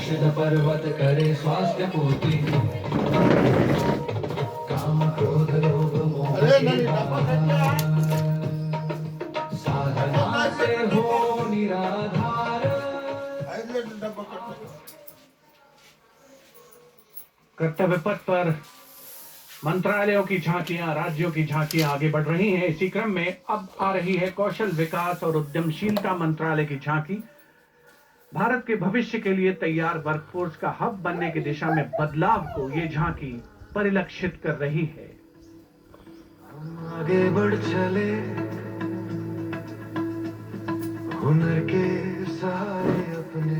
औषध पर्वत करे स्वास्थ्य पूर्ति काम क्रोध लोभ मोह साधना से हो निराधार। कर्तव्य पथ पर मंत्रालयों की झांकियां, राज्यों की झांकियां आगे बढ़ रही हैं। इसी क्रम में अब आ रही है कौशल विकास और उद्यमशीलता मंत्रालय की झांकी। भारत के भविष्य के लिए तैयार वर्कफोर्स का हब बनने की दिशा में बदलाव को ये झांकी परिलक्षित कर रही है। हम आगे बढ़ चले हुनर के सहारे अपने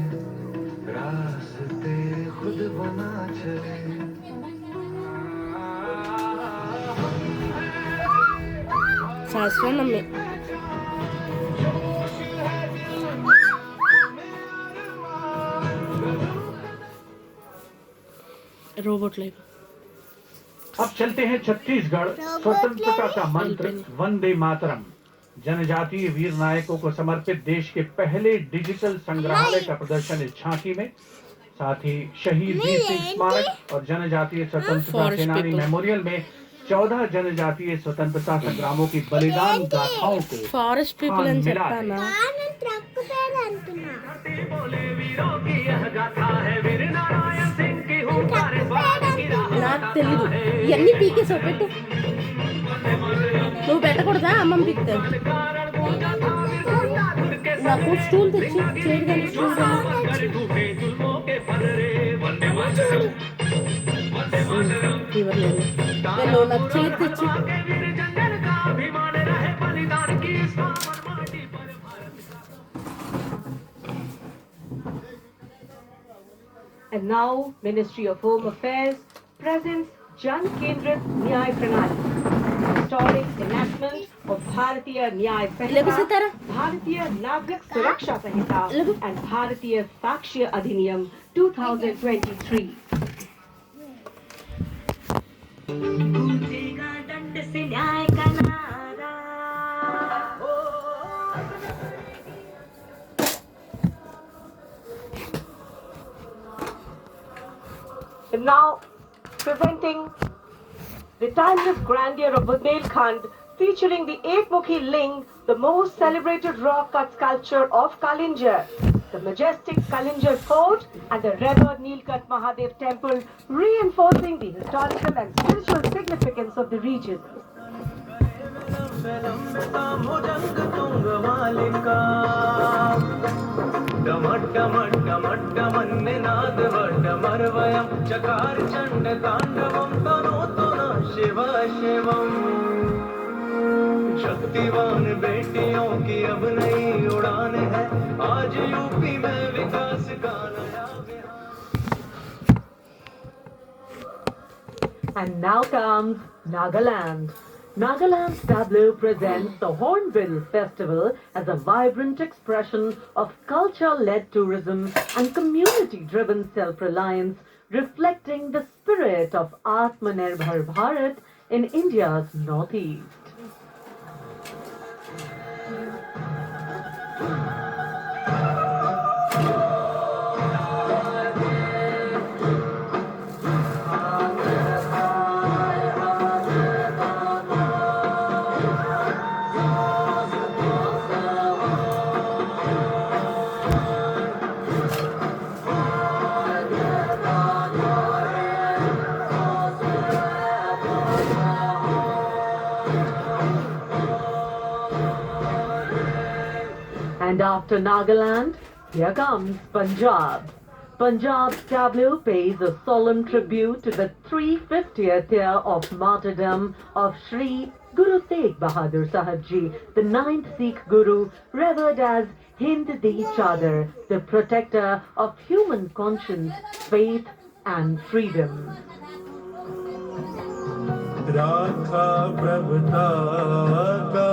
रास्ते खुद बना चले। सहस्रनामे रोबोट लाइक। अब चलते हैं छत्तीसगढ़। स्वतंत्रता का मंत्र वंदे मातरम जनजातीय वीर नायकों को समर्पित देश के पहले डिजिटल संग्रहालय का प्रदर्शन इस झांकी में। साथ ही शहीद वीर सिंह स्मारक और जनजातीय स्वतंत्रता सेनानी मेमोरियल में 14 जनजातीय स्वतंत्रता संग्रामों की बलिदान गाथाओं को फॉरेस्ट पीपल అని मिला చెప్తానా నాకు తెలీదు ఇవన్నీ పీకేసావు పెట్టు నువ్వు పెట్టకూడదా అమ్మమ్మ పీకుతావు నాకు స్టూల్ తెచ్చి చేయడానికి స్టూల్ ఇవ్వలేదు నువ్వు నాకు చేతి తెచ్చి And now, Ministry of Home Affairs presents Jan Kendrit Nyay Pranali, historic enactment of Bharatiya Nyay Sanhita, Bharatiya Nagrik Suraksha Sanhita, and Bharatiya Sakshya Adhiniyam 2023. And now, presenting the timeless grandeur of Bundelkhand, featuring the Ekmukhi Ling, the most celebrated rock cut sculpture of Kalinjar, the majestic Kalinjar Fort, and the revered Nilkat Mahadev Temple, reinforcing the historical and spiritual significance of the region. चकार चंड तांडवम तनोतु न शिव शिवम। शक्तिवान बेटियों की अब नई उड़ान है, आज UP में विकास का नया विहार। And now comes Nagaland. Nagaland's tableau presents the Hornbill Festival as a vibrant expression of culture-led tourism and community-driven self-reliance, reflecting the spirit of Atmanirbhar Bharat in India's northeast. And after Nagaland, here comes Punjab. Punjab's tableau pays a solemn tribute to the 350th year of martyrdom of Sri Guru Tegh Bahadur Sahib Ji, the 9th Sikh Guru, revered as Hind Di Chadar, the protector of human conscience, faith and freedom. राखा प्रभुता का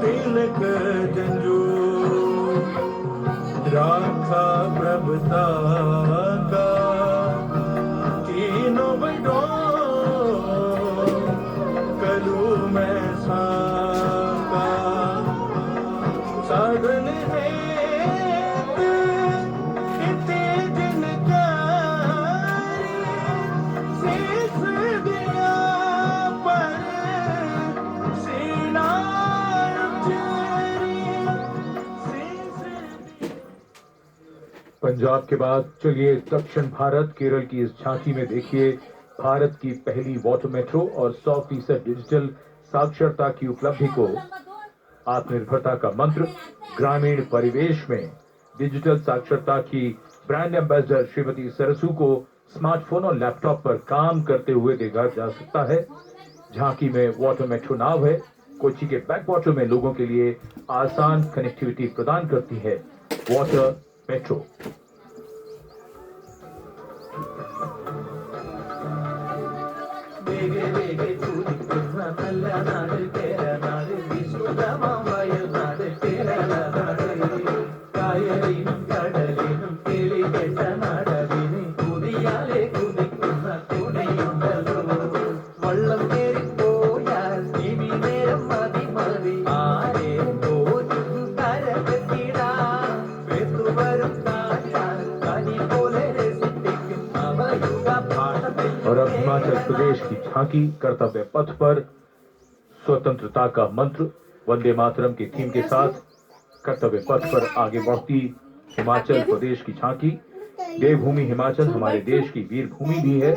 तिलक जंजू, राखा प्रभुता का तीनों बड़ों कलू में साका साधन है तेज पंजाब के बाद चलिए दक्षिण भारत केरल की इस झांकी में देखिए भारत की पहली वाटर मेट्रो और 100% डिजिटल साक्षरता की उपलब्धि को। आत्मनिर्भरता का मंत्र ग्रामीण परिवेश में डिजिटल साक्षरता की ब्रांड एम्बेसडर श्रीमती सरसू को स्मार्टफोन और लैपटॉप पर काम करते हुए देखा जा सकता है। झांकी में वाटर मेट्रो नाव है, कोच्चि के बैक वाटर में लोगों के लिए आसान कनेक्टिविटी प्रदान करती है वाटर मेट्रो। और अब हिमाचल प्रदेश की झांकी कर्तव्य पथ पर स्वतंत्रता का मंत्र वंदे मातरम की थीम के साथ कर्तव्य पथ पर आगे बढ़ती हिमाचल प्रदेश की झांकी। देवभूमि हिमाचल हमारे देश की वीर भूमि भी है।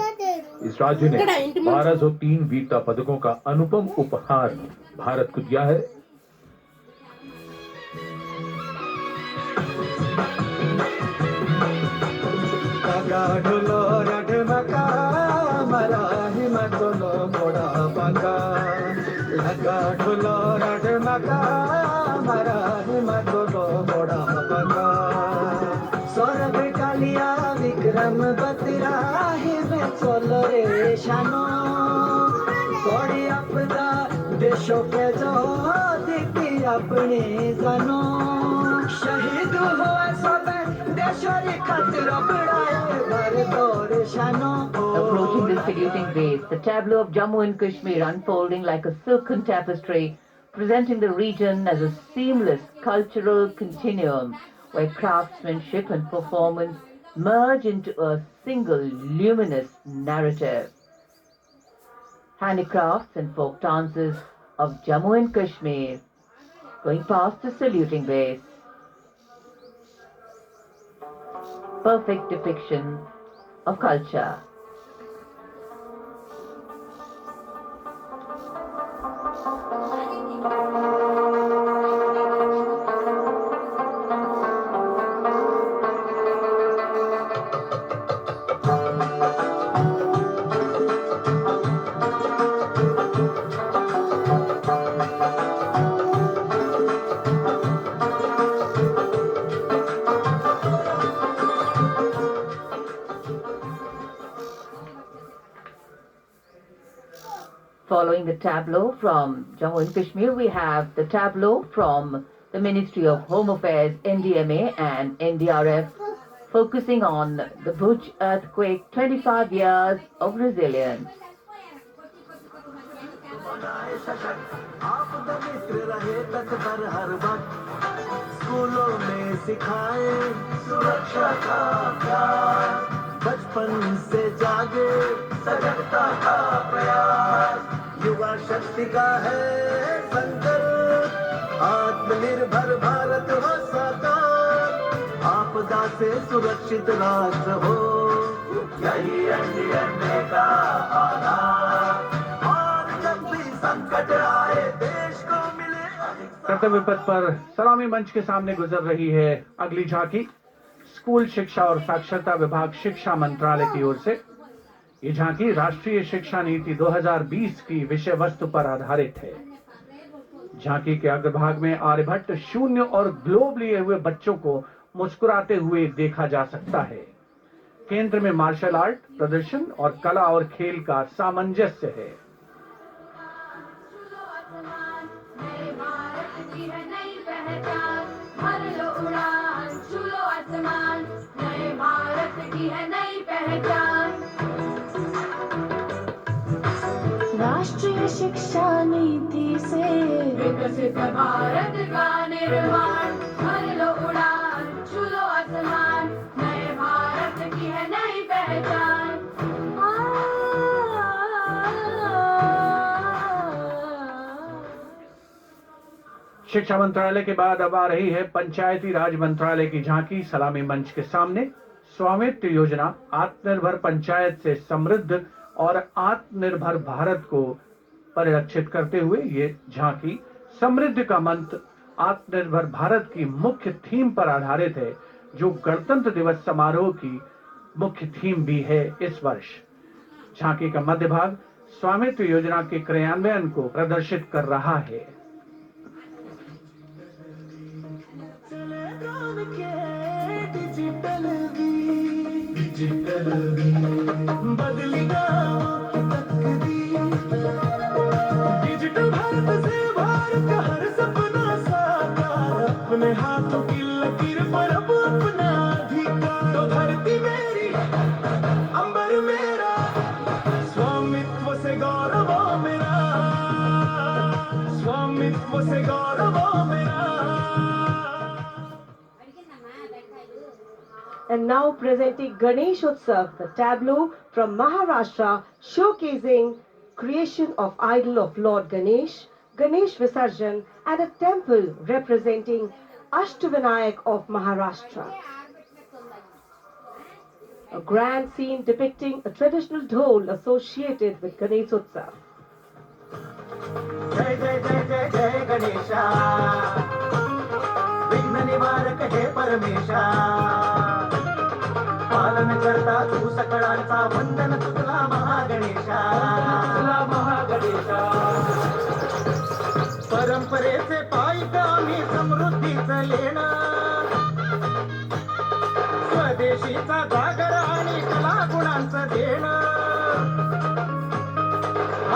इस राज्य ने 1203 वीरता पदकों का अनुपम उपहार भारत को दिया है। सौरभ कालिया विक्रम बतरा है चलो रे शानो कोड़ी आपदा देशों के जो दिखी अपने जानो शहीद हुआ सब देशों रे खातिर बढ़ाए भारत और शानो। Approaching the saluting base, the tableau of Jammu and Kashmir unfolding like a silken tapestry, presenting the region as a seamless cultural continuum where craftsmanship and performance merge into a single luminous narrative. Handicrafts and folk dances of Jammu and Kashmir going past the saluting base. Perfect depiction of culture. Following the tableau from Jammu and Kashmir, we have the tableau from the Ministry of Home Affairs, NDMA and NDRF, focusing on the Bhuj earthquake, 25 years of resilience. स्कूलों में सिखाए सुरक्षा का प्यार, बचपन से जागे सजगता का प्रयास, युवा शक्ति का है संकल्प, आत्मनिर्भर भारत हो साकार, आपदा से सुरक्षित राष्ट्र हो, यही एनडीएमए का आधार, और जब भी संकट आए देश को मिले। कर्तव्य पथ पर सलामी मंच के सामने गुजर रही है अगली झांकी। स्कूल शिक्षा और साक्षरता विभाग शिक्षा मंत्रालय की ओर से ये झांकी राष्ट्रीय शिक्षा नीति 2020 की विषय वस्तु पर आधारित है। झांकी के अग्रभाग में आर्यभट्ट, शून्य और ग्लोब लिए हुए बच्चों को मुस्कुराते हुए देखा जा सकता है। केंद्र में मार्शल आर्ट प्रदर्शन और कला और खेल का सामंजस्य है। राष्ट्रीय शिक्षा नीति से विकसित भारत का निर्माण, भर लो उड़ान, छू लो आसमान, नए भारत की है नई पहचान। शिक्षा मंत्रालय के बाद अब आ रही है पंचायती राज मंत्रालय की झांकी सलामी मंच के सामने। स्वामित्व योजना आत्मनिर्भर पंचायत से समृद्ध और आत्मनिर्भर भारत को परिलक्षित करते हुए ये झांकी समृद्धि का मंत्र आत्मनिर्भर भारत की मुख्य थीम पर आधारित है, जो गणतंत्र दिवस समारोह की मुख्य थीम भी है इस वर्ष। झांकी का मध्य भाग स्वामित्व योजना के क्रियान्वयन को प्रदर्शित कर रहा है। बदली गाँव की तकदीर, डिजिटल भारत से भारत का हर सपना साकार, अपने हाथों की लकीर पर अब अपना अधिकार। तो धरती मेरी अंबर मेरा, स्वामित्व से गौरव मेरा, स्वामित्व से गौरव मेरा। And now presenting Ganesh Utsav, the tableau from Maharashtra showcasing creation of idol of Lord Ganesh, Ganesh Visarjan, and a temple representing Ashtavinayak of Maharashtra. A grand scene depicting a traditional dhol associated with Ganesh Utsav. जय जय जय जय जय गणेशा, विघ्न निवारक हे परमेशा, पालन करता तू सकळांचा, वंदन तुला महागणेशा, तुला महागणेशा। परंपरेचे पायी आम्ही समृद्धीचं लेणं, स्वदेशीचा जागर आणि कला गुणांचं देणं,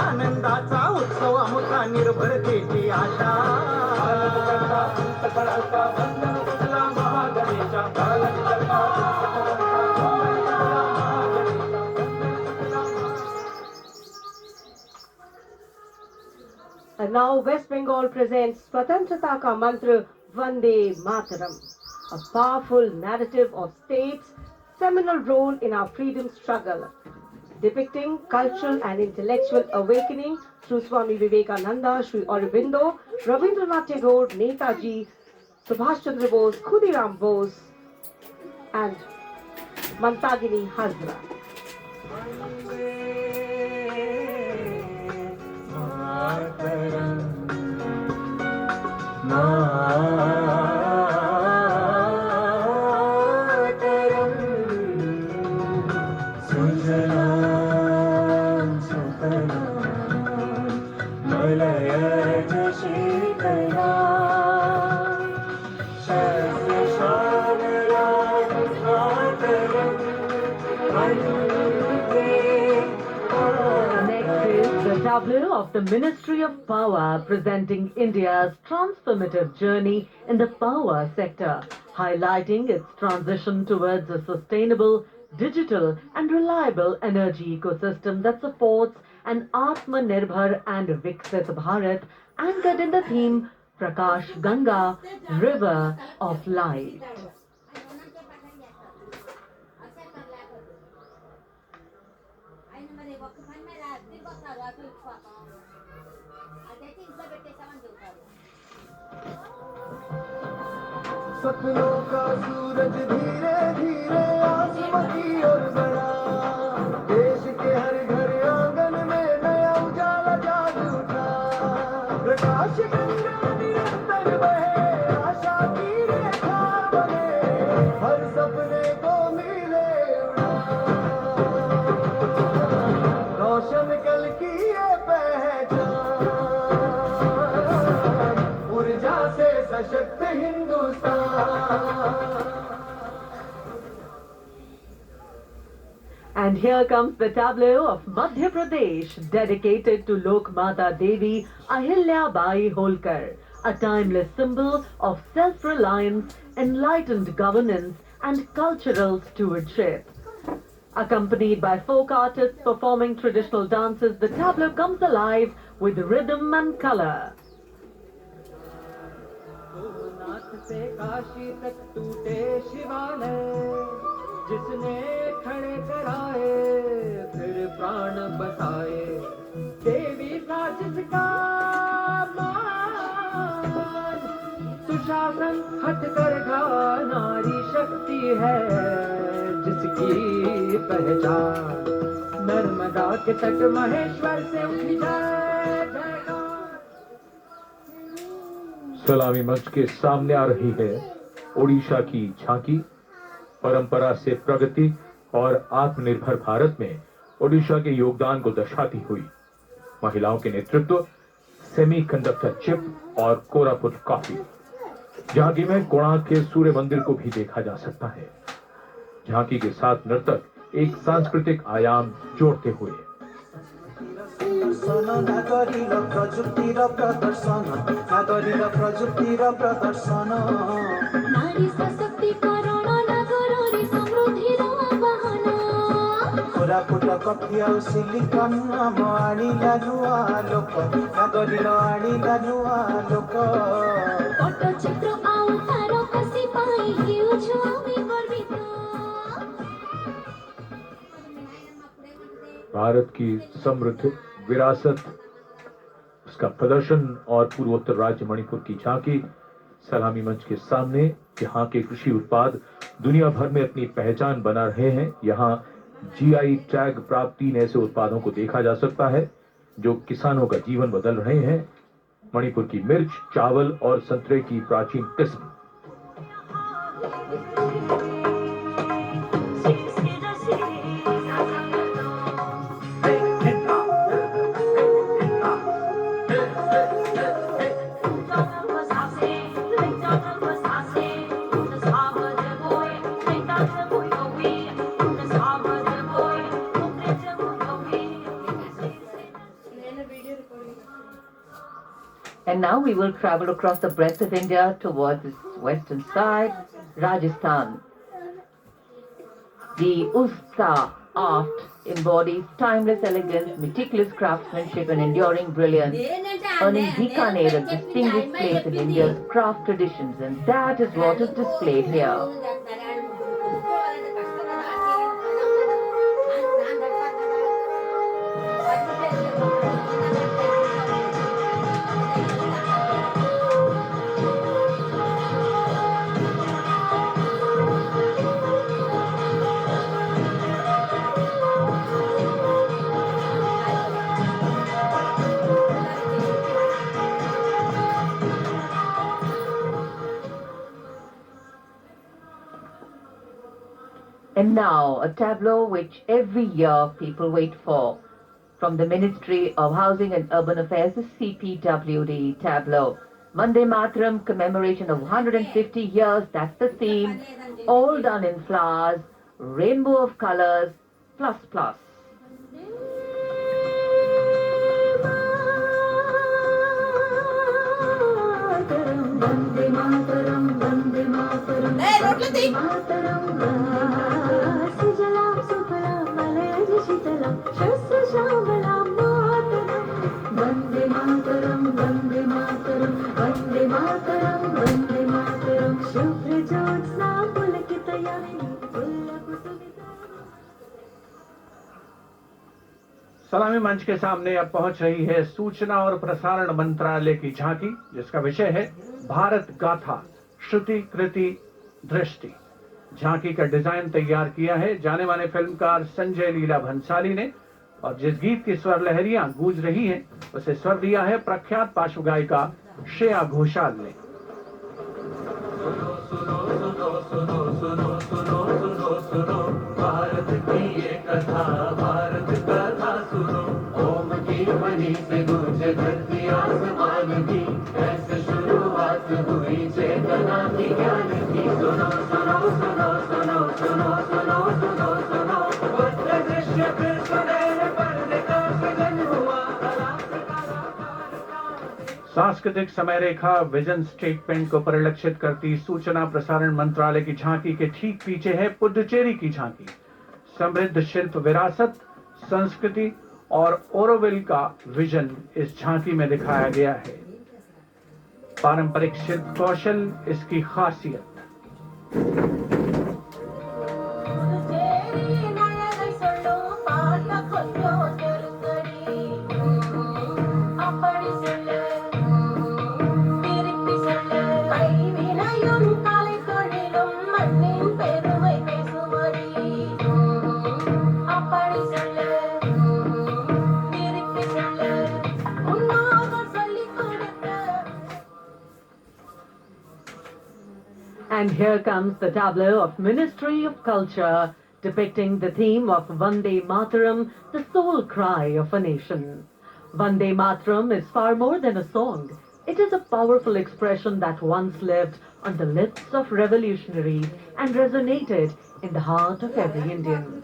आनंदाचा उत्सव आमचा निर्भरतेची आशा। सकळांचा वंदन तुला महागणेशा, पालन करता And now West Bengal presents Swatantrata Ka Mantra Vande Mataram, a powerful narrative of state's seminal role in our freedom struggle, depicting cultural and intellectual awakening through Swami Vivekananda, Sri Aurobindo, Rabindranath Tagore, Netaji, Subhash Chandra Bose, Khudiram Bose, and Mantagini Hazra. Tableau of the Ministry of Power presenting India's transformative journey in the power sector, highlighting its transition towards a sustainable, digital and reliable energy ecosystem that supports an Atmanirbhar and Viksit Bharat anchored in the theme Prakash Ganga, River of Light. सपनों का सूरज धीरे धीरे आसमां की ओर बढ़ा, देश के हर घर आंगन में नया उजाला जाग उठा। प्रकाश गंगा निरंतर बहे, आशा की रेखा बने, हर सपने को मिले उड़ान, रोशन कल की ये पहचान, ऊर्जा से सशक्त Hindustan. And here comes the tableau of Madhya Pradesh, dedicated to Lok Mata Devi Ahilya Bai Holkar, a timeless symbol of self-reliance, enlightened governance and cultural stewardship. Accompanied by folk artists performing traditional dances, the tableau comes alive with rhythm and color. से काशी तक टूटे शिवालय, जिसने खड़े कराए फिर प्राण बसाए, देवी का जिसका मान हथकरघा नारी शक्ति है जिसकी पहचान, नर्मदा के तट महेश्वर से उठी जाए जयकार। सलामी मंच के सामने आ रही है ओडिशा की झांकी। परंपरा से प्रगति और आत्मनिर्भर भारत में ओडिशा के योगदान को दर्शाती हुई महिलाओं के नेतृत्व, सेमीकंडक्टर चिप और कोरापुट कॉफी। झांकी में कोणार्क के सूर्य मंदिर को भी देखा जा सकता है। झांकी के साथ नर्तक एक सांस्कृतिक आयाम जोड़ते हुए। नारी सशक्तिकरण नागरी समृद्धिर वाहन। कोरापुट कॉफी और सिलिकन नाम आनिला नुआ लोक, नागरिल आनिला नुआ लोक। पट्टचित्र आउ तार कसी पाई हेउछु आमे गर्वित। भारत की समृद्ध विरासत, उसका प्रदर्शन और पूर्वोत्तर राज्य मणिपुर की झांकी सलामी मंच के सामने। यहाँ के कृषि उत्पाद दुनिया भर में अपनी पहचान बना रहे हैं। यहाँ जीआई टैग प्राप्त 3 ऐसे उत्पादों को देखा जा सकता है जो किसानों का जीवन बदल रहे हैं। मणिपुर की मिर्च, चावल और संतरे की प्राचीन किस्म। And now we will travel across the breadth of India towards its western side, Rajasthan. The Usta art embodies timeless elegance, meticulous craftsmanship and enduring brilliance, earning Bikaner a distinguished place in India's craft traditions, and that is what is displayed here. And now, a tableau which every year people wait for. From the Ministry of Housing and Urban Affairs, the CPWD tableau. Vande Mataram commemoration of 150 years, that's the theme. All done in flowers, rainbow of colors, plus plus. Vande Mataram, Vande Mataram, Vande Mataram. Sujalam Sufalam Malayaj Shitalam Shastra Shavalam Mataram. Vande Mataram, Vande Mataram, Vande Mataram, Vande Mataram. Shubhra Jyotsna Pulakitayamini Pulla Kusumita. सलामी मंच के सामने अब पहुंच रही है सूचना और प्रसारण मंत्रालय की झांकी, जिसका विषय है भारत गाथा, श्रुति कृति दृष्टि। झांकी का डिजाइन तैयार किया है जाने माने फिल्मकार संजय लीला भंसाली ने, और जिस गीत की स्वर लहरियां गूंज रही हैं उसे स्वर दिया है प्रख्यात पार्श्व गायिका श्रेया घोषाल ने। भारत की ये कथा, भारत कथा सुनो, ओम की मणि से गूंजे धरती आसमान की, ऐसे शुरुआत हुई चेतना की ज्ञान की। सुनो सुनो सुनो सुनो सुनो सुनो सुनो सुनो, भव्य दृश्य फिर सुनहरे पर्दे का सृजन हुआ। सांस्कृतिक समय रेखा विजन स्टेटमेंट को परिलक्षित करती सूचना प्रसारण मंत्रालय की झांकी के ठीक पीछे है पुडुचेरी की झांकी। समृद्ध शिल्प विरासत, संस्कृति और ओरोविल का विजन इस झांकी में दिखाया गया है। पारंपरिक शिल्प कौशल इसकी खासियत। Kay vilayong And here comes the tableau of Ministry of Culture, depicting the theme of Vande Mataram, the soul cry of a nation. Vande Mataram is far more than a song. It is a powerful expression that once lived on the lips of revolutionaries and resonated in the heart of every Indian.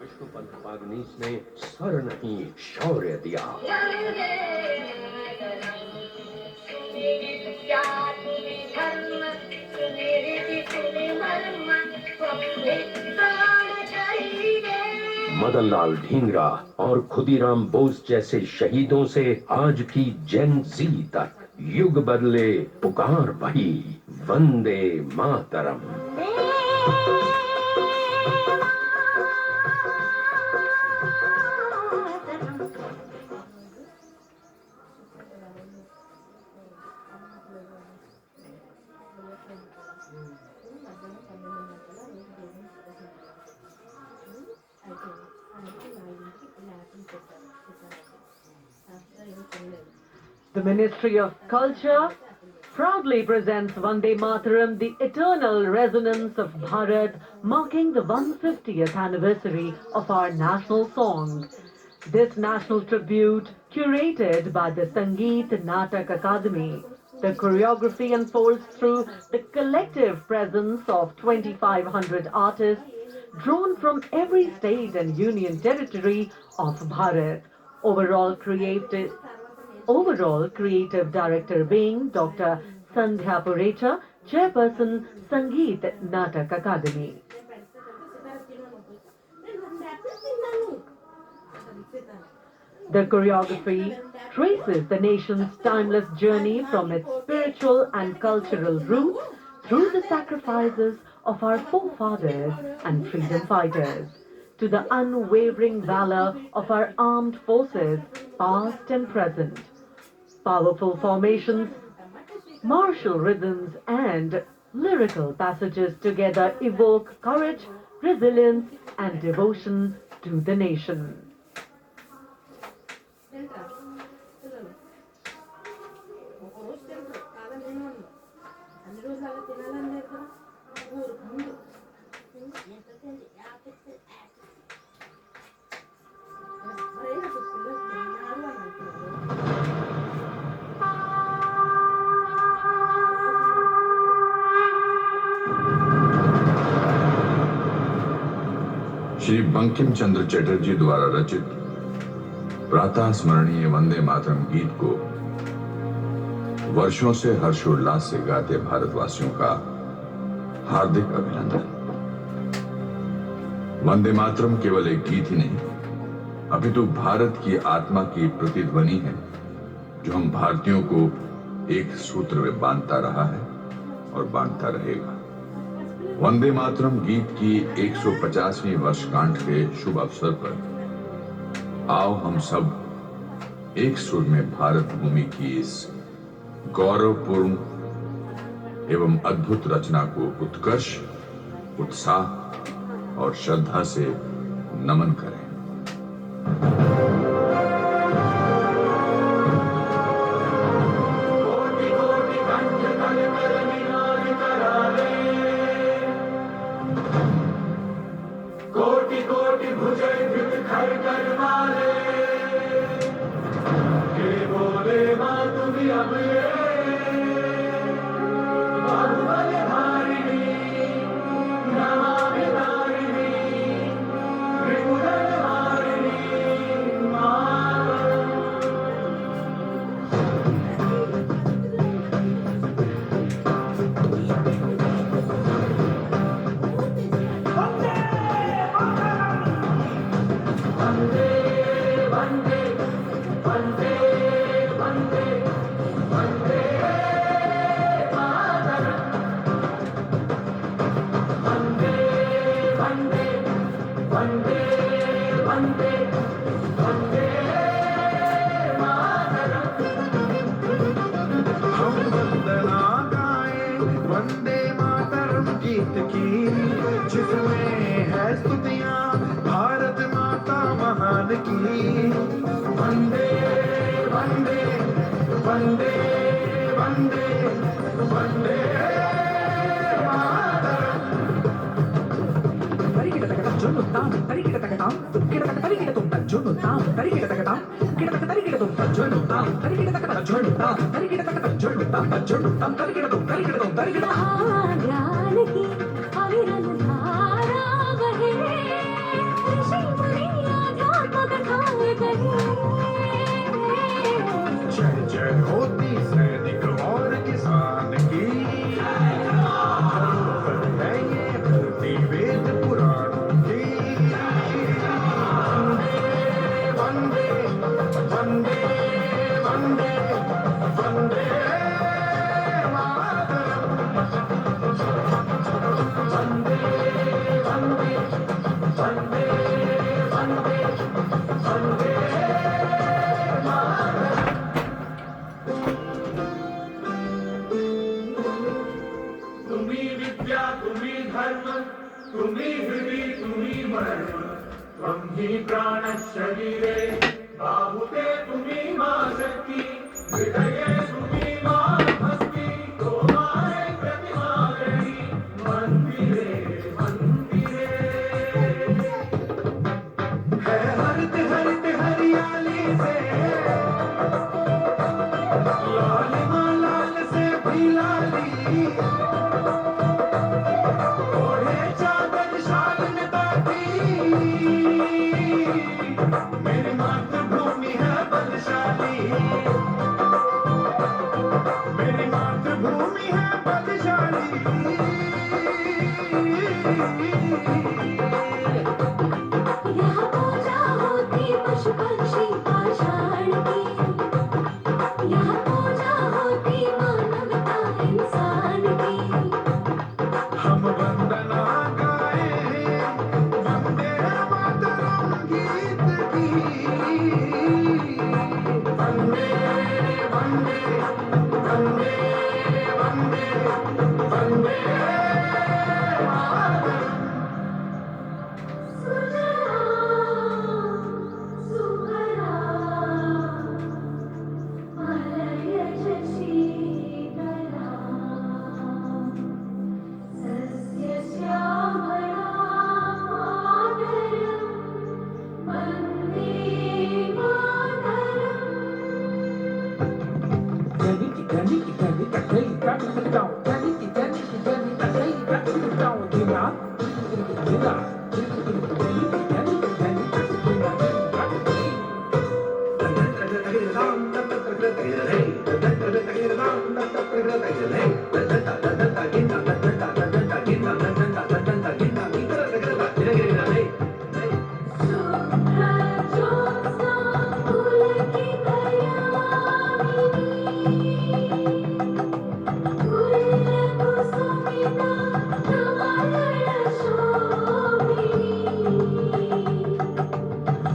Vishnu Pant Pagnis ने स्वर नहीं शौर्य दिया। मदनलाल ढींगरा और खुदीराम बोस जैसे शहीदों से आज की जेन जी तक युग बदले पुकार वही Vande Mataram. The Ministry of Culture proudly presents Vande Mataram, the eternal resonance of Bharat, marking the 150th anniversary of our national song. This national tribute, curated by the Sangeet Natak Akademi, the choreography unfolds through the collective presence of 2,500 artists drawn from every state and union territory of Bharat. Overall creative director being Dr. Sandhya Purecha, Chairperson, Sangeet Natak Akademi. The choreography traces the nation's timeless journey from its spiritual and cultural roots through the sacrifices of our forefathers and freedom fighters, to the unwavering valor of our armed forces, past and present. Powerful formations, martial rhythms, and lyrical passages together evoke courage, resilience, and devotion to the nation. Shri Bankim Chandra Chatterjee द्वारा रचित प्रातः स्मरणीय वंदे मातरम गीत को वर्षों से हर्षोल्लास से गाते भारतवासियों का हार्दिक अभिनंदन। वंदे मातरम केवल एक गीत ही नहीं, अपितु भारत की आत्मा की प्रतिध्वनि है, जो हम भारतीयों को एक सूत्र में बांधता रहा है और बांधता रहेगा। वंदे मातरम गीत की 150वीं वर्षगांठ के शुभ अवसर पर आओ हम सब एक सुर में भारत भूमि की इस गौरवपूर्ण एवं अद्भुत रचना को उत्कर्ष, उत्साह और श्रद्धा से नमन करें। कोटि कोटि भुजय द्युत खर कर मारे, के बोले माँ तुम्ही अब ये बाहुबल धारिणी, नमामि धारिणी, त्रिपुर धारिणी जिसमें है स्तुतियां भारत माता महान की। वंदे वंदे वंदे वंदे वंदे ताम तरिकिट तकताम किट तरिकिट तुम तज्जुनु ताम तरिकिट तकताम किट तरिकिट तुम तज्जुनु ताम तरिकिट तकजुनु ताम तरिकिट तकजुनु ताम तज्जुनु ताम तरिकिट तुम तरिकिट ज्ञान की अविरल धारा बहे ऋषि मुनि अध्यात्म कथाएं कहे जय जय होती सैनिक और किसान की धरोहर है ये धरती वेद पुराण की वंदे वंदे वंदे वंदे मातरम वंदे वंदे वंदे वंदे वंदे तुम्ही विद्या तुम्ही धर्म तुम्ही हृदय तुम्ही मर्म त्वं हि प्राण शरीरे बाहुते तुम्ही मा शक्ती हृदये तुम्ही मा भक्ती तोमारे प्रतिमागणी मंदिरे मंदिरे है हरित हरित हरियाली से लाल माँ लाल से भी लाली ओढ़े चादर शाल नदाती मेरी मातृभूमि है बलशाली मेरी मातृभूमि है बलशाली यहाँ पूजा होती पशु पक्षी पाषाण की यहाँ पूजा होती मानवता इंसान की हम वंदना गाए वंदे मातरम गीत की वंदे वंदे वंदे वंदे वंदे मातरम सुजला सुफला मलयज शीतला सस्य श्यामला मातरम वन्दे मातरम ज्योत्स्ना पुलकित कुसुमिता नवरल शोभिनी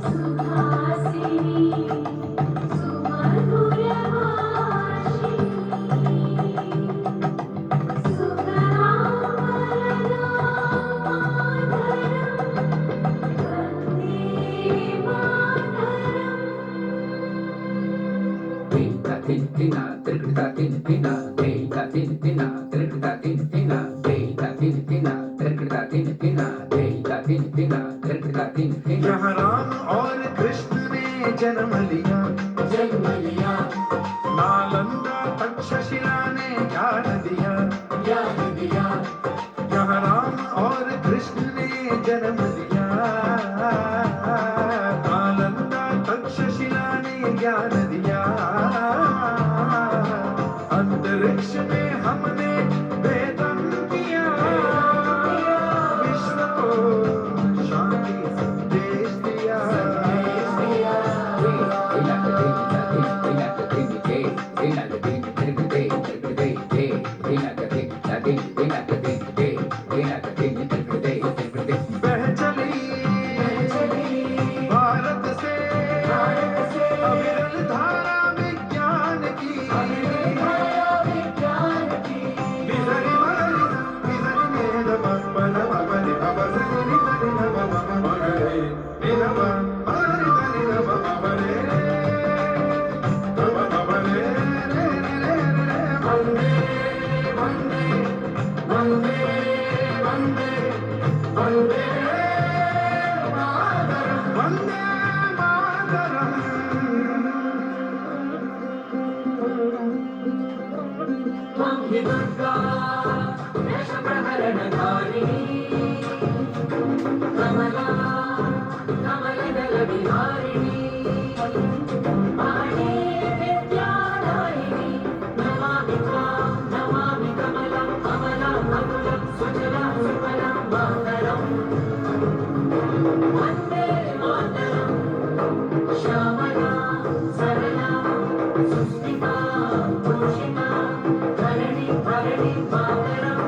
सुहासिनी सुमधुर भाषिणी सुखरामरदा मातरम वन्दे मातरम जहाँ राम और कृष्ण ने जन्म लिया नालंदा तक्षशिला ने ज्ञान दिया जहाँ राम और कृष्ण ने जन्म लिया नालंदा तक्षशिला ने ज्ञान दिया अंतरिक्ष में हमने वेदन किया विश्व को शांति संदेश दिया बह चली भारत से अविरल धारा विज्ञान की बिजरी बिजरी मेद बल बल बल बल मगरे निरव हरि हरि नव बले नव बले रे रे रे वंदे वंदे वंदे वंदे वंदे वाणी विद्यादायिनी नमामि त्वां नमामि कमलं अमलं अतुलं सुजलं सुफलं मातरम् वन्दे मातरम् श्यामला सरला सुस्मिता भूषिता धरणि धरणि मातरम्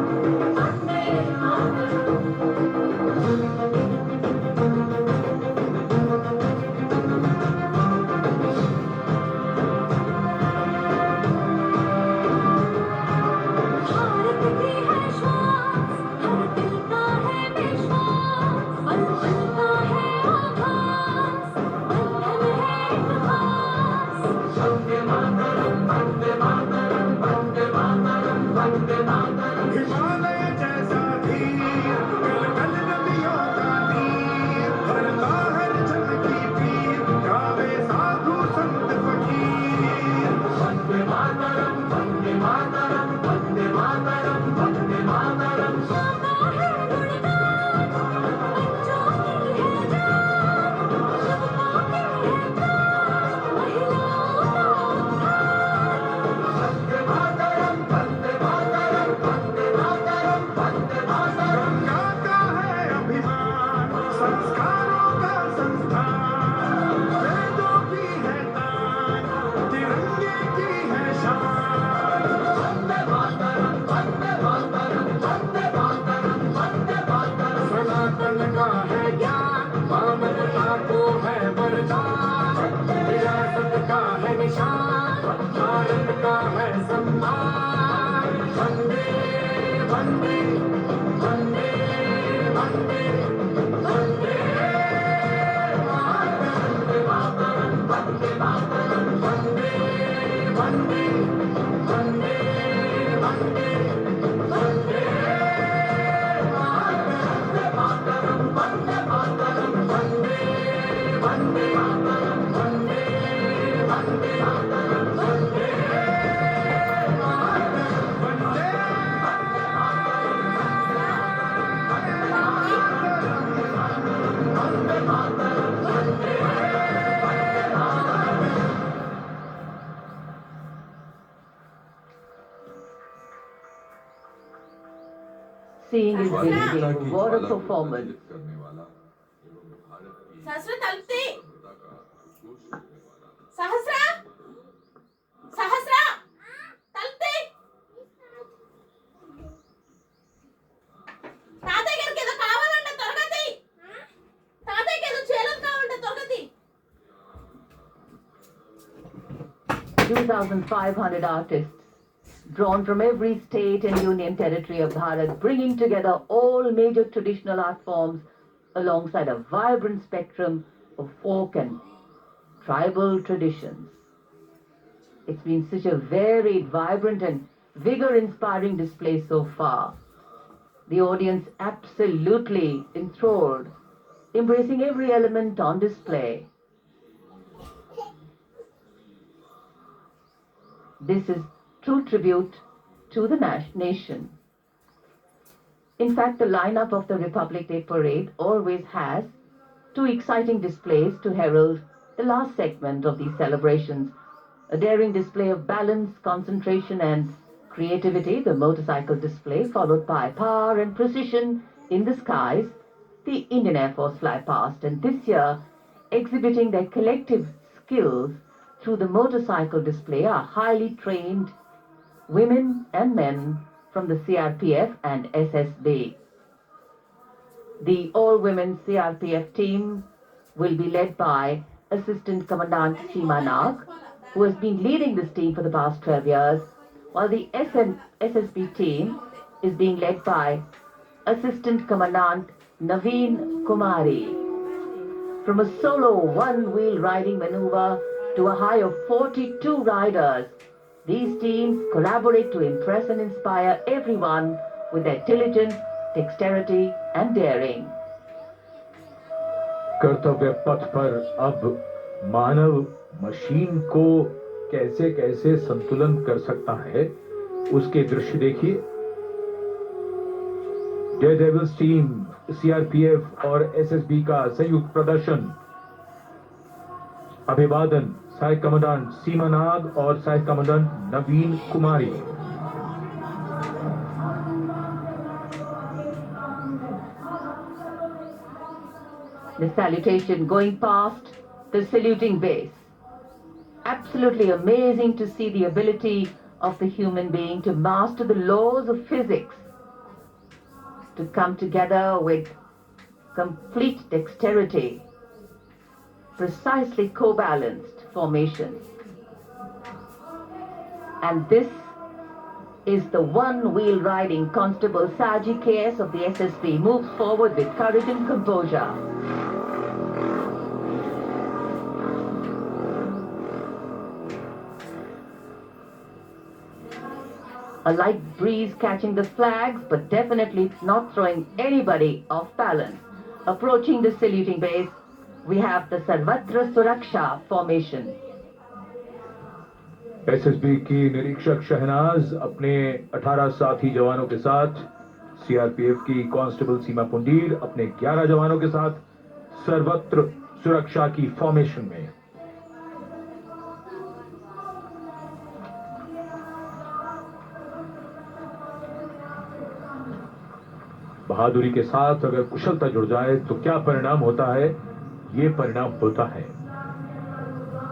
वन्दे मातरम् भारत की है श्वास हर दिल का है विश्वास पल पल का है आभास बंधन है इतिहास वंदे मातरम वंदे मातरम वंदे मातरम वंदे मातरम हिमालय जैसा धीर कल कल नदियों का नीर भरता हर जन की पीर गावे साधु संत फकीर वंदे मातरम वंदे मातरम वंदे मातरम वंदे मातरम गाता है गुणगान बच्चों की है जान युवकों की है प्राण महिलाओं का उत्थान वंदे मातरम वंदे मातरम वंदे मातरम वंदे मातरम गाता है अभिमान संस्कारों का संस्थान वेदों की है तान तिरंगे की है शान वंदे मातरम वंदे मातरम वंदे मातरम वंदे मातरम सनातन का है ज्ञान मानवता को है वरदान विरासत का है निशान भारत का है सम्मान वंदे वंदे वंदे वंदे वंदे मातरम वंदे मातरम वंदे वंदे वंदे वंदे वंदे मातरम वंदे मातरम वंदे वंदे मातरम वंदे वंदे मातरम वंदे वंदे वंदे मातरम वंदे Seeing is believing. What a performance. करने वाला एवं भारत की सहस्र तलते सभ्यता का उद्घोष करने वाला सहस्र सहस्र तलते తాతయ్య గారికి ఏదో కావాలంట త్వరగా తీ తాతయ్యకి ఏదో చేలలు కావాలంట త్వరగా తీ 2,500 artists drawn from every state and union territory of Bharat, bringing together all major traditional art forms alongside a vibrant spectrum of folk and tribal traditions. It's been such a varied, vibrant and vigor-inspiring display so far. The audience absolutely enthralled, embracing every element on display. This is true tribute to the nation. In fact, the lineup of the Republic Day Parade always has two exciting displays to herald the last segment of these celebrations. A daring display of balance, concentration and creativity, the motorcycle display, followed by power and precision in the skies, the Indian Air Force fly past, and this year exhibiting their collective skills through the motorcycle display are highly trained women and men from the CRPF and SSB. The all-women CRPF team will be led by Assistant Commandant Seema Nag, who has been leading this team for the past 12 years, while the SSB team is being led by Assistant Commandant Naveen Kumari. From a solo one-wheel riding maneuver to a high of 42 riders, these teams collaborate to impress and inspire everyone with their diligence, dexterity and daring. कर्तव्य पथ पर अब मानव machine को कैसे कैसे संतुलन कर सकता है, उसके दृश्य देखिए। डेयरडेविल्स टीम, सीआरपीएफ और एसएसबी का संयुक्त प्रदर्शन। अभिवादन सहायक कमांडेंट सीमा नाग और सहायक commandant Naveen Kumari. The salutation going past the saluting base. Absolutely amazing to see the ability of the human being to master the laws of physics, to come together with complete dexterity, precisely co-balanced formation. And this is the one-wheel riding Constable Saji KS of the SSB moves forward with courage and composure. A light breeze catching the flags, but definitely not throwing anybody off balance. Approaching the saluting base, we have the Sarvatra Suraksha formation. SSB की निरीक्षक शहनाज अपने 18 साथी जवानों के साथ, CRPF की constable सीमा पुंडीर अपने 11 जवानों के साथ सर्वत्र सुरक्षा की फॉर्मेशन में। बहादुरी के साथ अगर कुशलता जुड़ जाए तो क्या परिणाम होता है, ये परिणाम होता है।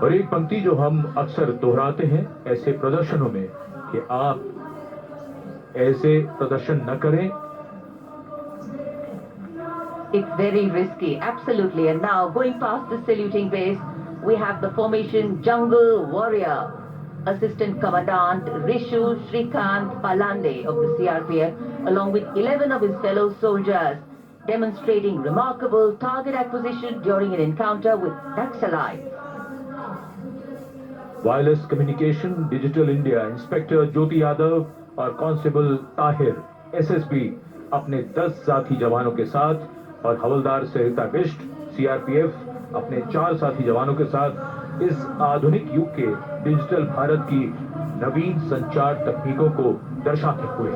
और एक पंक्ति जो हम अक्सर दोहराते हैं ऐसे प्रदर्शनों में कि आप ऐसे प्रदर्शन न करें। It's very risky, absolutely. And now going past the saluting base, we have the formation Jungle Warrior. Assistant Commandant Rishu Shrikant Palande of the CRPF, along with 11 of his fellow soldiers, demonstrating remarkable target acquisition during an encounter with Naxalites. Wireless communication digital India inspector Jyoti Yadav और constable Tahir SSB अपने 10 साथी जवानों के साथ और हवलदार सरिता Bisht CRPF अपने 4 साथी जवानों के साथ इस आधुनिक युग के डिजिटल भारत की नवीन संचार तकनीकों को दर्शाते हुए।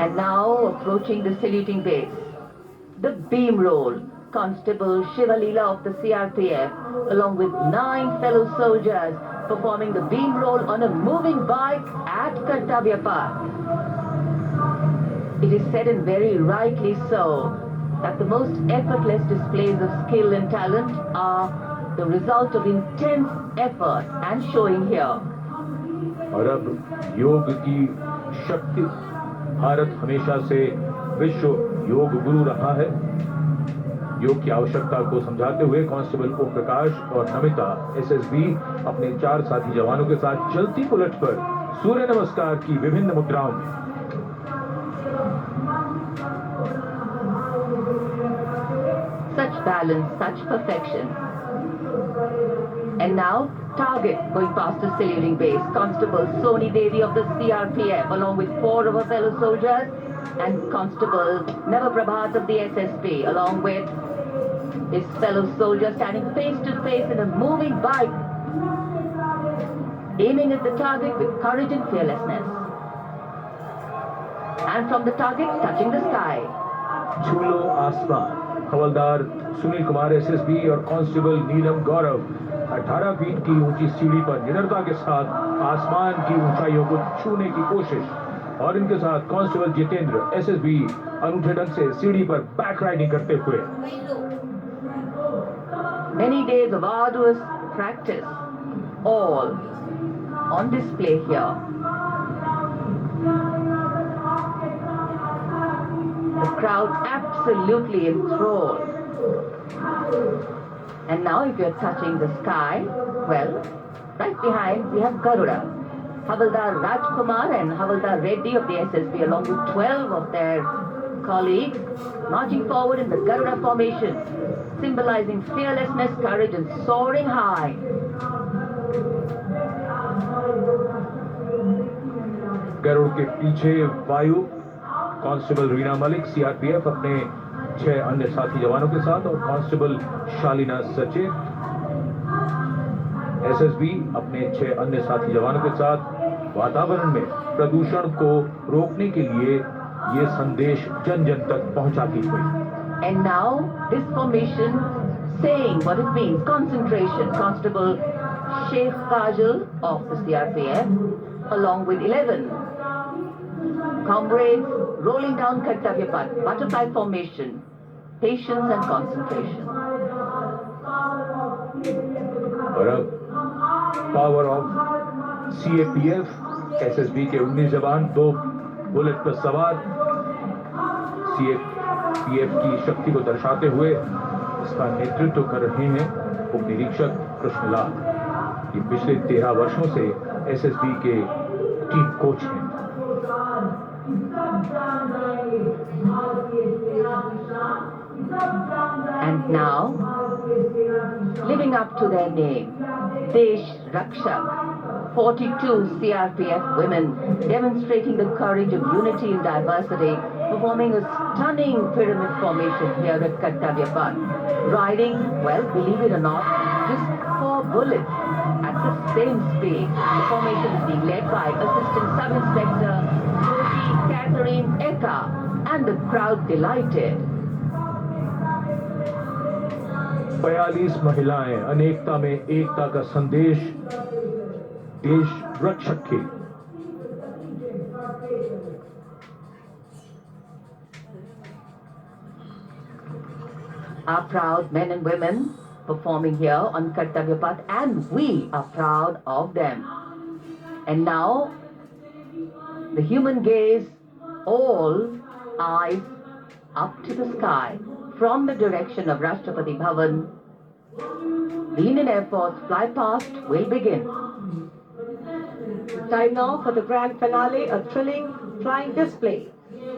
And now approaching the saluting base, the beam roll. Constable Shivalila of the CRPF, along with 9 fellow soldiers, performing the beam roll on a moving bike at Kartavya Park. It is said, and very rightly so, that the most effortless displays of skill and talent are the result of intense effort and showing here. और अब योग की शक्ति, भारत हमेशा से विश्व योग गुरु रहा है। योग की आवश्यकता को समझाते हुए कांस्टेबल ओम प्रकाश और नमिता एसएसबी अपने 4 साथी जवानों के साथ चलती पुलट पर सूर्य नमस्कार की विभिन्न मुद्राओं में। Such balance, such perfection. And now, target going past the saluting base. Constable Soni Devi of the CRPF, along with 4 of her fellow soldiers, and Constable Navaprabhat of the SSB, along with his fellow soldier standing face to face in a moving bike, aiming at the target with courage and fearlessness. And from the target, touching the sky. छूलो आसमान। हवलदार Sunil Kumar SSB और constable नीलम गौरव 18 feet की ऊंची सीढ़ी पर निडरता के साथ आसमान की ऊंचाइयों को छूने की कोशिश, और इनके साथ कांस्टेबल जितेंद्र एसएसबी अनूठे ढंग से सीढ़ी पर बैक राइडिंग करते हुए। Many days of arduous practice, all on display here. The crowd absolutely enthralled. And now if you're touching the sky, well, right behind we have Garuda. Havaldar Rajkumar and Havaldar Reddy of the SSB, along with 12 of their colleagues, marching forward in the Garuda formation, symbolizing fearlessness, courage and soaring high. Garuda के पीछे वायु constable Reena Malik CRPF अपने 6 अन्य साथी जवानों के साथ और कांस्टेबल शालिना सचेत एसएसबी अपने 6 अन्य साथी जवानों के साथ वातावरण में प्रदूषण को रोकने के लिए ये संदेश जन जन तक पहुंचाती हुई। And now this formation saying what it means. Concentration. Constable Sheikh Kajal of the CRPF, along with 11 comrades, rolling down Kartavya Path, butterfly formation, patience and concentration. और अब पावर ऑफ CAPF SSB के 19 जवान 2 bullet पर सवार CAPF की शक्ति को दर्शाते हुए इसका नेतृत्व कर रहे हैं उप निरीक्षक कृष्णलाल। ये पिछले 13 वर्षों से SSB के टीम कोच हैं। And now, living up to their name, Desh Rakshak, 42 CRPF women demonstrating the courage of unity in diversity, performing a stunning pyramid formation here at Kartavya Path, riding, well, believe it or not, just 4 bullets at the same speed. The formation is being led by Assistant Sub-Inspector Jyoti Catherine Eka, and the crowd delighted. 42 महिलाएं अनेकता में एकता का संदेश देश रक्षक के। Our proud men and women performing here on Kartavya Path, and we are proud of them. And now, the human gaze, all eyes up to the sky from the direction of Rashtrapati Bhavan. The Indian Air Force fly past will begin. Time now for the grand finale, a thrilling flying display.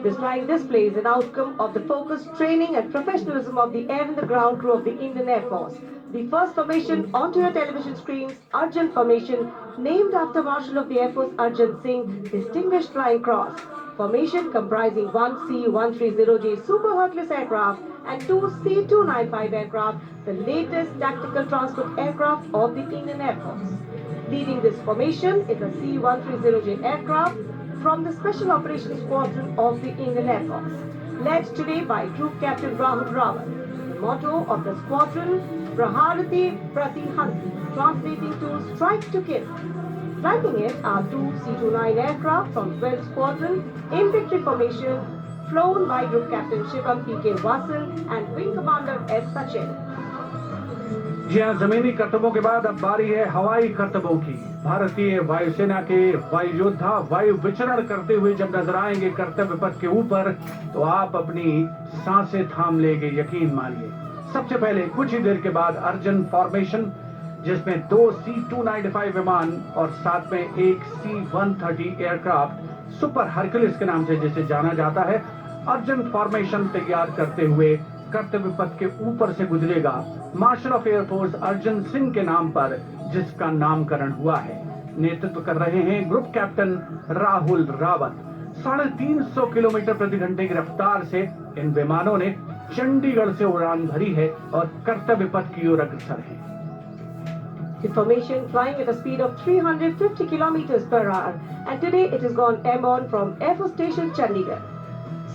This flying display is an outcome of the focused training and professionalism of the air and the ground crew of the Indian Air Force. The first formation onto your television screens, Arjun Formation, named after Marshal of the Air Force Arjun Singh, Distinguished Flying Cross. Formation comprising 1 CU-130J Super Hercules aircraft and 2 C-295 aircraft, the latest tactical transport aircraft of the Indian Air Force. Leading this formation is a C-130J aircraft from the Special Operations Squadron of the Indian Air Force, led today by Group Captain Rahul Rawat. The motto of the squadron, Praharati Pratihanti, translating to strike to kill. Flanking it are 2 C-29 aircraft from 12th Squadron in victory formation, flown by Group Captain Shivam P.K. Vasan and Wing Commander S. Sachin. जी हाँ, जमीनी करतबों के बाद अब बारी है हवाई करतबों की। भारतीय वायुसेना के वायु योद्धा वायु विचरण करते हुए जब नजर आएंगे कर्तव्य पथ के ऊपर, तो आप अपनी सांसें थाम लेंगे, यकीन मानिए। सबसे पहले कुछ ही देर के बाद अर्जुन फॉर्मेशन, जिसमें 2 C-295 विमान और साथ में एक C-130 एयरक्राफ्ट सुपर हरकुलिस के नाम से जिसे जाना जाता है, अर्जुन फॉर्मेशन तैयार करते हुए कर्तव्य पथ के ऊपर से गुजरेगा marshal of air force Arjun Singh के नाम पर, जिसका नामकरण हुआ है। नेतृत्व कर रहे हैं group captain Rahul Rawat. 350 kilometre प्रति घंटे की रफ्तार से इन विमानों ने चंडीगढ़ से उड़ान भरी है और कर्तव्य पथ की ओर अग्रसर है। The formation flying at a speed of 350 kilometers per hour, and today it has gone M-on from Air Force Station Chandigarh.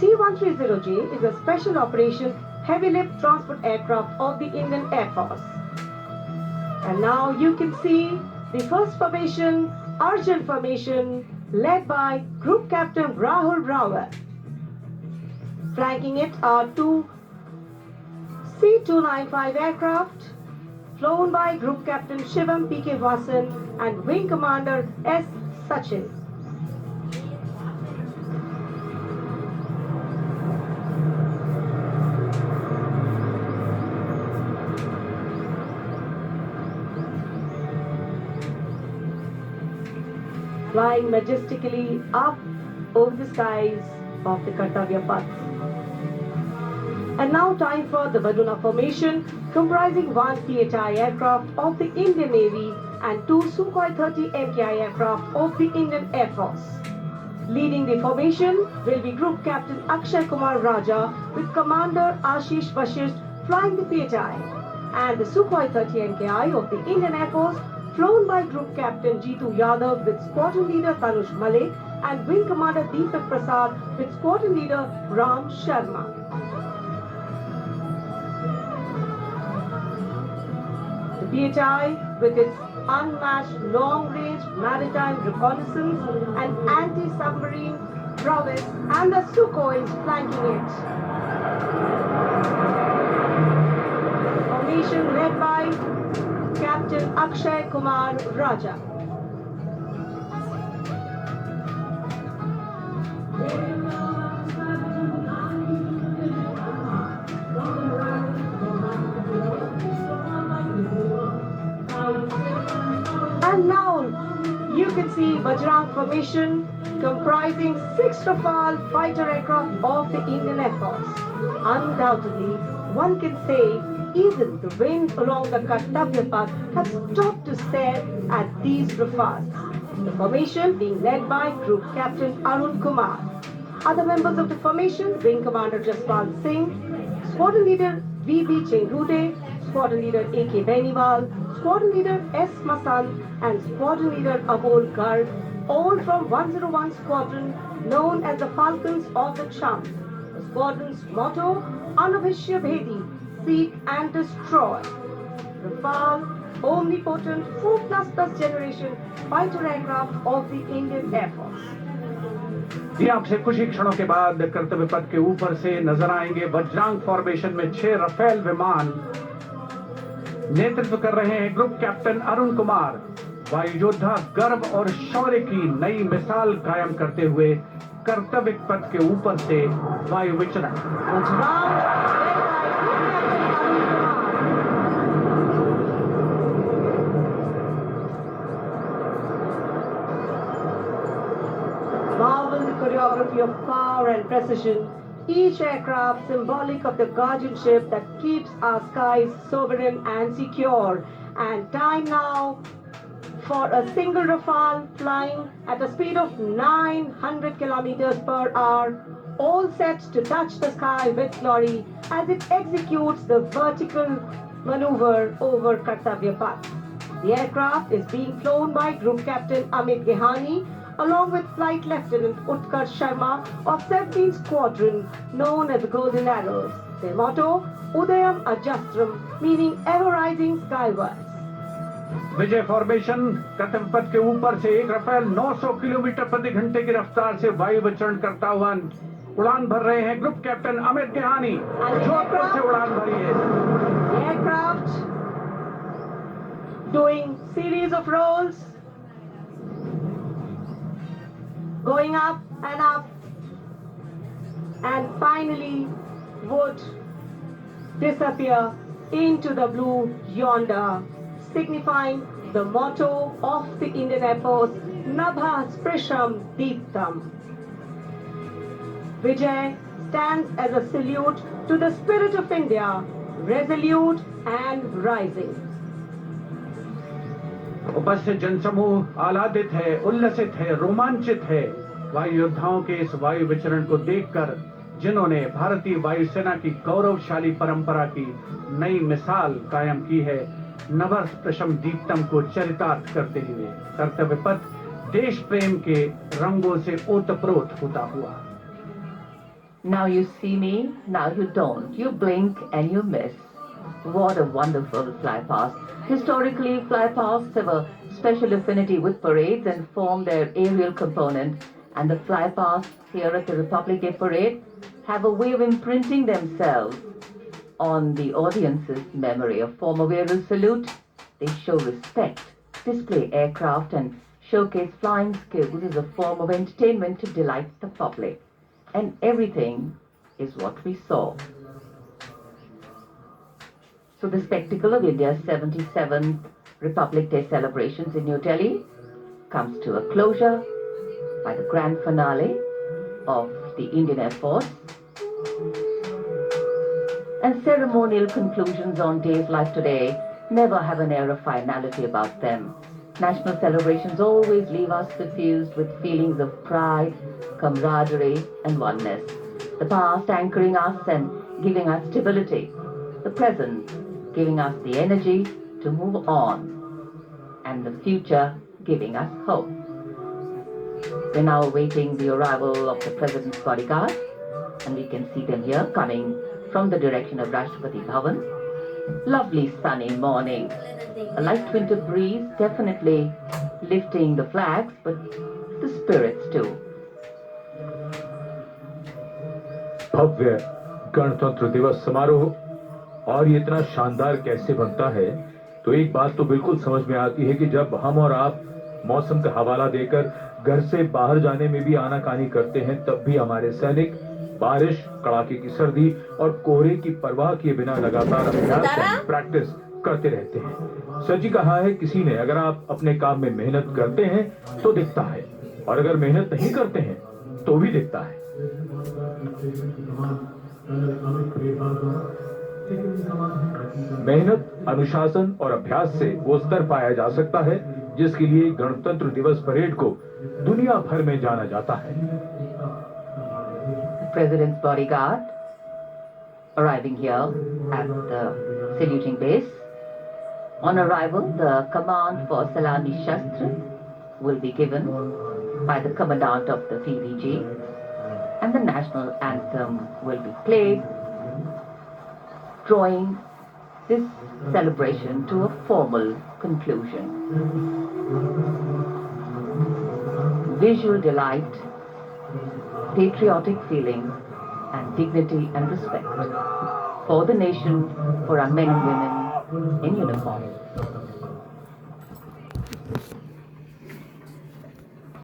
C-130J is a special operation heavy lift transport aircraft of the Indian Air Force. And now you can see the first formation, Arjun Formation, led by Group Captain Rahul Rawat. Flanking it are 2 C-295 aircraft, flown by Group Captain Shivam P.K. Vasan and Wing Commander S. Sachin. Flying majestically up over the skies of the Kartavya Path. And now time for the Vaduna Formation, comprising 1 PHI aircraft of the Indian Navy and 2 Sukhoi 30 MKI aircraft of the Indian Air Force. Leading the formation will be Group Captain Akshay Kumar Raja with Commander Ashish Vashisht flying the PHI, and the Sukhoi 30 MKI of the Indian Air Force flown by Group Captain Jeetu Yadav with Squadron Leader Tanush Malik and Wing Commander Deepak Prasad with Squadron Leader Ram Sharma. The BHI, with its unmatched long-range maritime reconnaissance and anti-submarine prowess, and the Sukhois flanking it. Formation led by Captain Akshay Kumar Raja. And now you can see Bajrang formation comprising 6 Rafale fighter aircraft of the Indian Air Force. Undoubtedly, one can say even the wind along the Kartavya path has stopped to stare at these Rafales. The formation being led by Group Captain Arun Kumar. Other members of the formation, Wing Commander Jaspal Singh, Squadron Leader V.B. Chengude, Squadron Leader A.K. Beniwal, Squadron Leader S. Masan, and Squadron Leader Abol Garg, all from 101 Squadron, known as the Falcons of the Chand. The squadron's motto, Anubhishya Bhedi, seek and destroy. Rafale, omnipotent 4++ generation fighter aircraft of the Indian Air Force. जी आपसे कुछ ही क्षणों के बाद कर्तव्य पथ के ऊपर से नजर आएंगे वज्रांग फॉर्मेशन में 6 रफेल विमान। नेतृत्व कर रहे हैं ग्रुप कैप्टन अरुण कुमार। वायु योद्धा गर्व और शौर्य की नई मिसाल कायम करते हुए कर्तव्य पथ के ऊपर से वायु विचरण। Marvelous choreography of power and precision, each aircraft symbolic of the guardianship that keeps our skies sovereign and secure. And time now for a single Rafale flying at a speed of 900 kilometers per hour, all set to touch the sky with glory as it executes the vertical maneuver over Kartavya Path. The aircraft is being flown by Group Captain Amit Gehani along with Flight Lieutenant Utkarsh Sharma of 17th Squadron, known as the Golden Arrows. Their motto, Udayam Ajastram, meaning ever rising skywards. Vijay formation कर्तव्य पथ के ऊपर से एक Rafale 900 kilometre प्रति घंटे की रफ्तार से वायु विचरण करता हुआ उड़ान भर रहे हैं ग्रुप कैप्टन अमित गेहानी। जोधपुर से उड़ान भरी है। Aircraft doing series of rolls, going up, and finally would disappear into the blue yonder, signifying the motto of the Indian Air Force, Nabha Sprisham Deeptam. Vijay stands as a salute to the spirit of India, resolute and rising. उपस्थित जनसमूह आह्लादित है, उल्लसित है, रोमांचित है वायु योद्धाओं के इस वायु विचरण को देखकर, जिन्होंने भारतीय वायुसेना की गौरवशाली परंपरा की नई मिसाल कायम की है। नभ स्पृशम दीप्तम को चरितार्थ करते हुए कर्तव्य पथ देश प्रेम के रंगों से ओतप्रोत होता हुआ। Now you see me, now you don't. You blink and you miss. What a wonderful flypast. Historically, flypasts have a special affinity with parades and form their aerial component. And the flypasts here at the Republic Day Parade have a way of imprinting themselves on the audience's memory. A form of aerial salute, they show respect, display aircraft and showcase flying skills as a form of entertainment to delight the public. And everything is what we saw. So the spectacle of India's 77th Republic Day celebrations in New Delhi comes to a closure by the grand finale of the Indian Air Force. And ceremonial conclusions on days like today never have an air of finality about them. National celebrations always leave us suffused with feelings of pride, camaraderie and oneness. The past anchoring us and giving us stability. The present giving us the energy to move on. And the future giving us hope. We're now awaiting the arrival of the President's bodyguard, and we can see them here coming from the direction of Rashtrapati Bhavan. Lovely sunny morning. A light winter breeze definitely lifting the flags, but the spirits too. भव्य गणतंत्र दिवस समारोह और ये इतना शानदार कैसे बनता है, तो एक बात तो बिल्कुल समझ में आती है कि जब हम और आप मौसम का हवाला देकर घर से बाहर जाने में भी आनाकानी करते हैं, तब भी हमारे सैनिक बारिश, कड़ाके की सर्दी और कोहरे की परवाह किए बिना लगातार अभ्यास प्रैक्टिस करते रहते हैं। सर जी कहा है, किसी ने अगर आप अपने काम में मेहनत करते हैं तो दिखता है, और अगर मेहनत नहीं करते हैं तो भी दिखता है। मेहनत, अनुशासन और अभ्यास से वो स्तर पाया जा सकता है जिसके लिए गणतंत्र दिवस परेड को दुनिया भर में जाना जाता है। The President's bodyguard arriving here at the saluting base. On arrival, the command for Salami Shastra will be given by the commandant of the PVG, and the national anthem will be played, drawing this celebration to a formal conclusion. Visual delight, patriotic feeling, and dignity and respect for the nation, for our men and women in uniform.